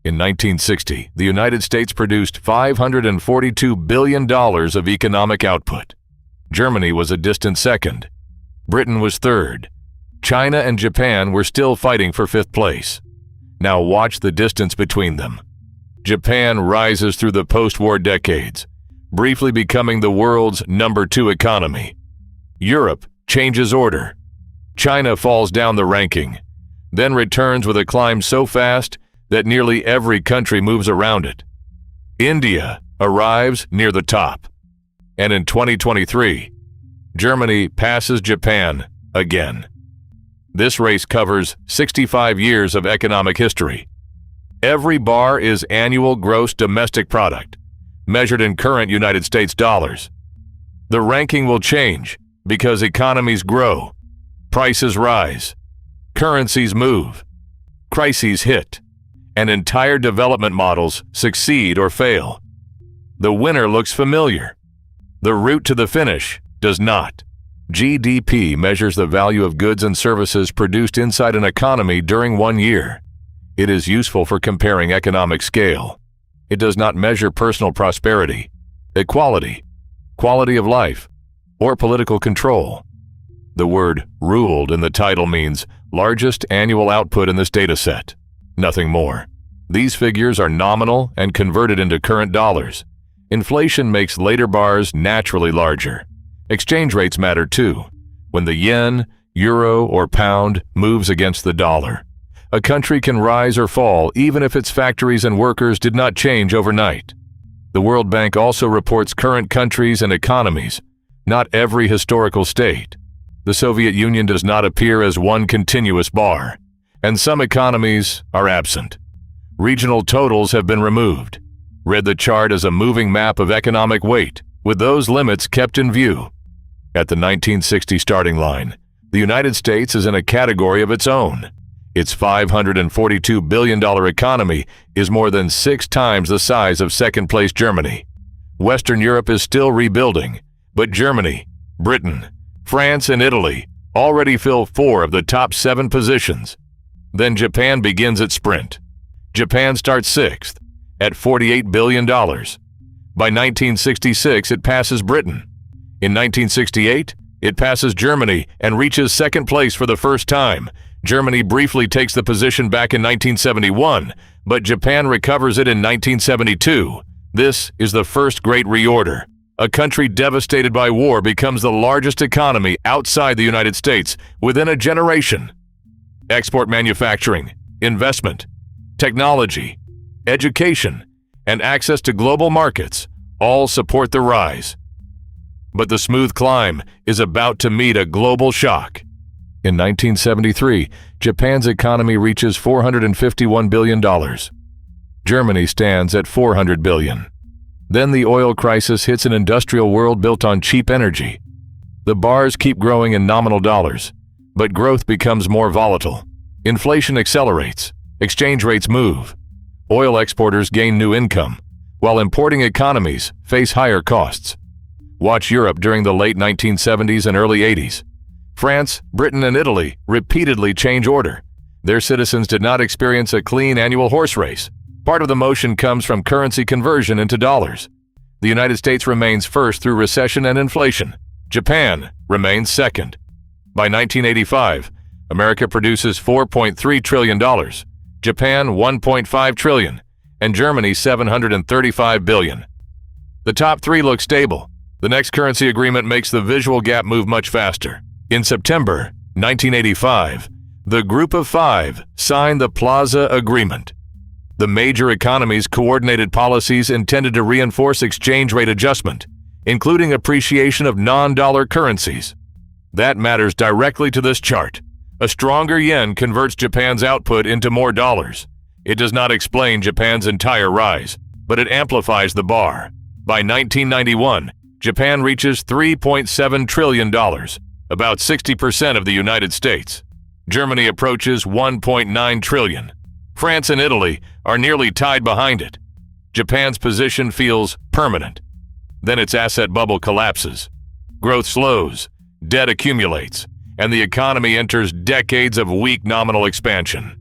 In 1960, the United States produced $542 billion of economic output. Germany was a distant second. Britain was third. China and Japan were still fighting for fifth place. Now watch the distance between them. Japan rises through the post-war decades, briefly becoming the world's number 2 economy. Europe changes order. China falls down the ranking, then returns with a climb so fast that nearly every country moves around it. India arrives near the top. And in 2023, Germany passes Japan again. This race covers 65 years of economic history. Every bar is annual gross domestic product, measured in current United States dollars. The ranking will change because economies grow, prices rise, currencies move, crises hit, and entire development models succeed or fail. The winner looks familiar. The route to the finish does not. GDP measures the value of goods and services produced inside an economy during 1 year. It is useful for comparing economic scale. It does not measure personal prosperity, equality, quality of life, or political control. The word ruled in the title means largest annual output in this data set. Nothing more. These figures are nominal and converted into current dollars. Inflation makes later bars naturally larger. Exchange rates matter too. When the yen, euro, or pound moves against the dollar, a country can rise or fall even if its factories and workers did not change overnight. The World Bank also reports current countries and economies, not every historical state. The Soviet Union does not appear as one continuous bar, and some economies are absent. Regional totals have been removed. Read the chart as a moving map of economic weight, with those limits kept in view. At the 1960 starting line, the United States is in a category of its own. Its $542 billion economy is more than 6 times the size of second-place Germany. Western Europe is still rebuilding, but Germany, Britain, France, and Italy already fill 4 of the top 7 positions. Then Japan begins its sprint. Japan starts 6th, at $48 billion. By 1966, it passes Britain. In 1968, it passes Germany and reaches second place for the first time. Germany briefly takes the position back in 1971, but Japan recovers it in 1972. This is the first great reorder. A country devastated by war becomes the largest economy outside the United States within a generation. Export manufacturing, investment, technology, education, and access to global markets all support the rise. But the smooth climb is about to meet a global shock. In 1973, Japan's economy reaches $451 billion. Germany stands at $400 billion. Then the oil crisis hits an industrial world built on cheap energy. The bars keep growing in nominal dollars, but growth becomes more volatile. Inflation accelerates, exchange rates move. Oil exporters gain new income, while importing economies face higher costs. Watch Europe during the late 1970s and early 80s. France, Britain, and Italy repeatedly change order. Their citizens did not experience a clean annual horse race. Part of the motion comes from currency conversion into dollars. The United States remains first through recession and inflation. Japan remains second. By 1985, America produces $4.3 trillion, Japan $1.5 trillion, and Germany $735 billion. The top 3 look stable. The next currency agreement makes the visual gap move much faster. In September 1985, the Group of 5 signed the Plaza Agreement. The major economies coordinated policies intended to reinforce exchange rate adjustment, including appreciation of non-dollar currencies. That matters directly to this chart. A stronger yen converts Japan's output into more dollars. It does not explain Japan's entire rise, but it amplifies the bar. By 1991, Japan reaches $3.7 trillion, about 60% of the United States. Germany approaches $1.9 trillion. France and Italy are nearly tied behind it. Japan's position feels permanent. Then its asset bubble collapses. Growth slows, debt accumulates, and the economy enters decades of weak nominal expansion.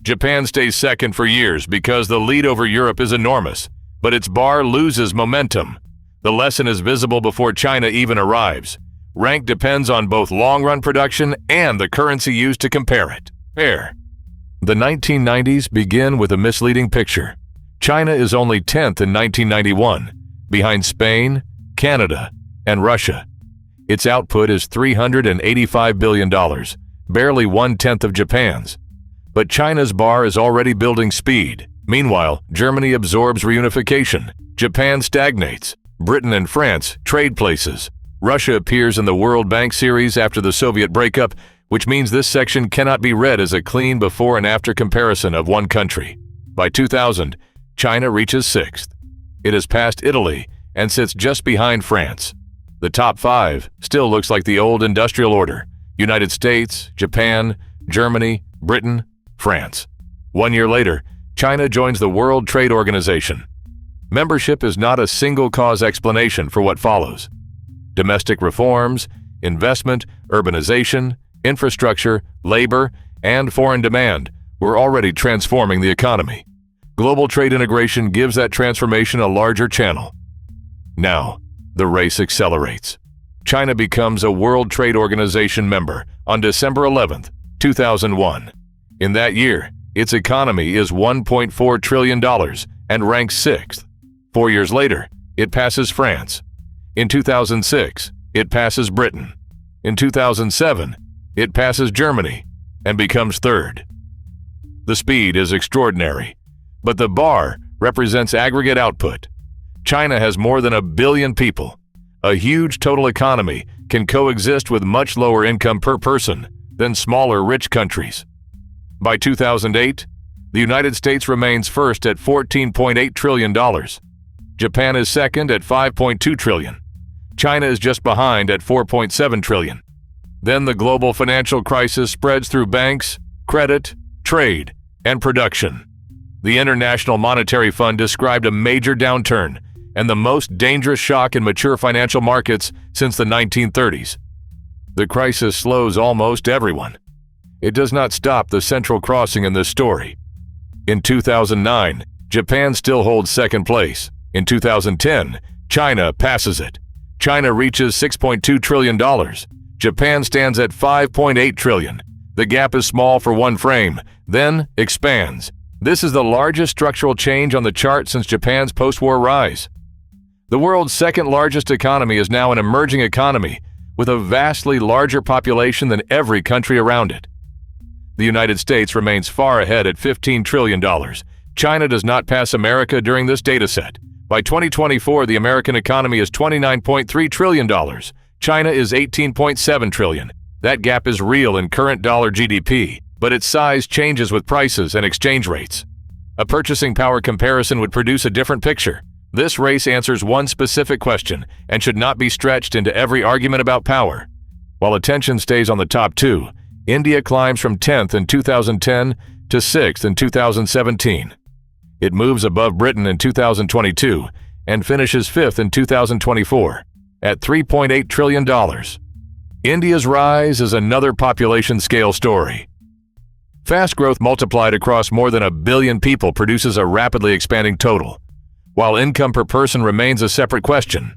Japan stays second for years because the lead over Europe is enormous, but its bar loses momentum. The lesson is visible before China even arrives. Rank depends on both long-run production and the currency used to compare it. Fair. The 1990s begin with a misleading picture. China is only 10th in 1991, behind Spain, Canada, and Russia. Its output is $385 billion, barely 1/10 of Japan's. But China's bar is already building speed. Meanwhile, Germany absorbs reunification. Japan stagnates. Britain and France trade places. Russia appears in the World Bank series after the Soviet breakup, which means this section cannot be read as a clean before and after comparison of one country. By 2000, China reaches 6th. It has passed Italy and sits just behind France. The top 5 still looks like the old industrial order: United States, Japan, Germany, Britain, France. 1 year later, China joins the World Trade Organization. Membership is not a single-cause explanation for what follows. Domestic reforms, investment, urbanization, infrastructure, labor, and foreign demand were already transforming the economy. Global trade integration gives that transformation a larger channel. Now, the race accelerates. China becomes a World Trade Organization member on December 11, 2001. In that year, its economy is $1.4 trillion and ranks 6th. 4 years later, it passes France. In 2006, it passes Britain. In 2007, it passes Germany and becomes 3rd. The speed is extraordinary, but the bar represents aggregate output. China has more than 1 billion people. A huge total economy can coexist with much lower income per person than smaller rich countries. By 2008, the United States remains first at $14.8 trillion. Japan is second at $5.2 trillion. China is just behind at $4.7 trillion. Then the global financial crisis spreads through banks, credit, trade, and production. The International Monetary Fund described a major downturn and the most dangerous shock in mature financial markets since the 1930s. The crisis slows almost everyone. It does not stop the central crossing in this story. In 2009, Japan still holds second place. In 2010, China passes it. China reaches $6.2 trillion. Japan stands at $5.8 trillion. The gap is small for one frame, then expands. This is the largest structural change on the chart since Japan's post-war rise. The world's second largest economy is now an emerging economy with a vastly larger population than every country around it. The United States remains far ahead at $15 trillion. China does not pass America during this dataset. By 2024, the American economy is $29.3 trillion. China is $18.7 trillion. That gap is real in current dollar GDP, but its size changes with prices and exchange rates. A purchasing power comparison would produce a different picture. This race answers one specific question and should not be stretched into every argument about power. While attention stays on the top 2, India climbs from 10th in 2010 to 6th in 2017. It moves above Britain in 2022 and finishes 5th in 2024 at $3.8 trillion. India's rise is another population scale story. Fast growth multiplied across more than 1 billion people produces a rapidly expanding total, while income per person remains a separate question.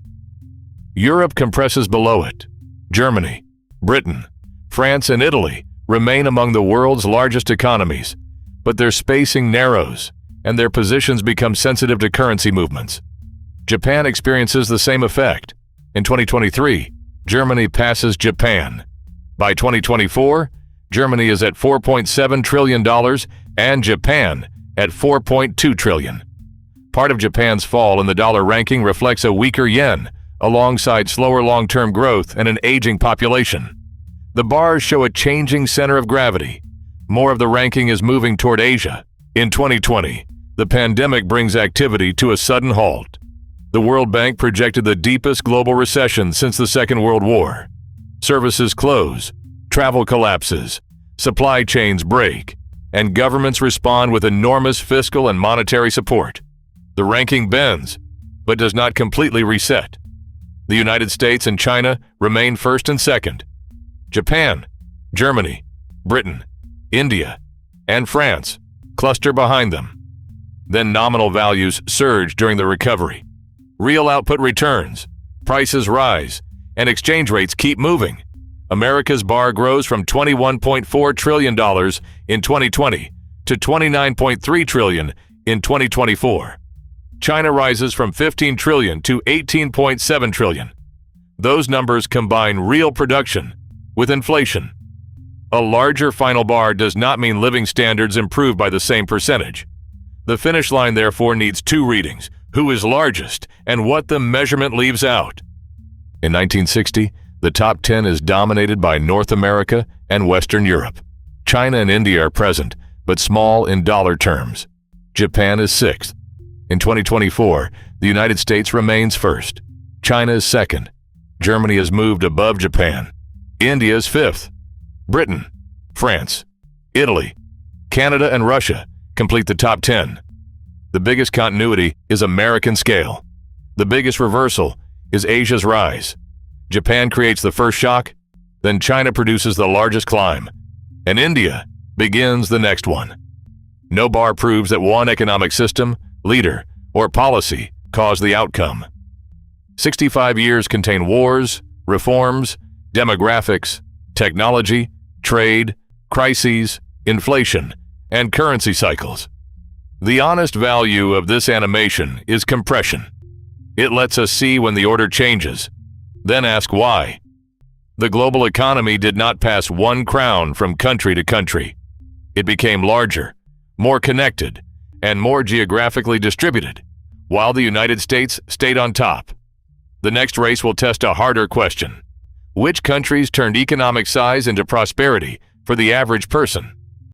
Europe compresses below it. Germany, Britain, France, and Italy remain among the world's largest economies, but their spacing narrows and their positions become sensitive to currency movements. Japan experiences the same effect. In 2023, Germany passes Japan. By 2024, Germany is at $4.7 trillion and Japan at $4.2 trillion. Part of Japan's fall in the dollar ranking reflects a weaker yen, alongside slower long-term growth and an aging population. The bars show a changing center of gravity. More of the ranking is moving toward Asia. In 2020, the pandemic brings activity to a sudden halt. The World Bank projected the deepest global recession since the Second World War. Services close, travel collapses, supply chains break, and governments respond with enormous fiscal and monetary support. The ranking bends, but does not completely reset. The United States and China remain first and second. Japan, Germany, Britain, India, and France cluster behind them. Then nominal values surge during the recovery. Real output returns, prices rise, and exchange rates keep moving. America's bar grows from $21.4 trillion in 2020 to $29.3 trillion in 2024. China rises from $15 trillion to $18.7 trillion. Those numbers combine real production with inflation. A larger final bar does not mean living standards improve by the same percentage. The finish line therefore needs two readings: who is largest and what the measurement leaves out. In 1960, the top 10 is dominated by North America and Western Europe. China and India are present, but small in dollar terms. Japan is sixth. In 2024, the United States remains first. China is second. Germany has moved above Japan. India is fifth. Britain, France, Italy, Canada, and Russia complete the top 10. The biggest continuity is American scale. The biggest reversal is Asia's rise. Japan creates the first shock, then China produces the largest climb, and India begins the next one. No bar proves that one economic system, leader, or policy caused the outcome. 65 years contain wars, reforms, demographics, technology, trade, crises, inflation, and currency cycles. The honest value of this animation is compression. It lets us see when the order changes, then ask why. The global economy did not pass one crown from country to country. It became larger, more connected, and more geographically distributed, while the United States stayed on top. The next race will test a harder question: which countries turned economic size into prosperity for the average person?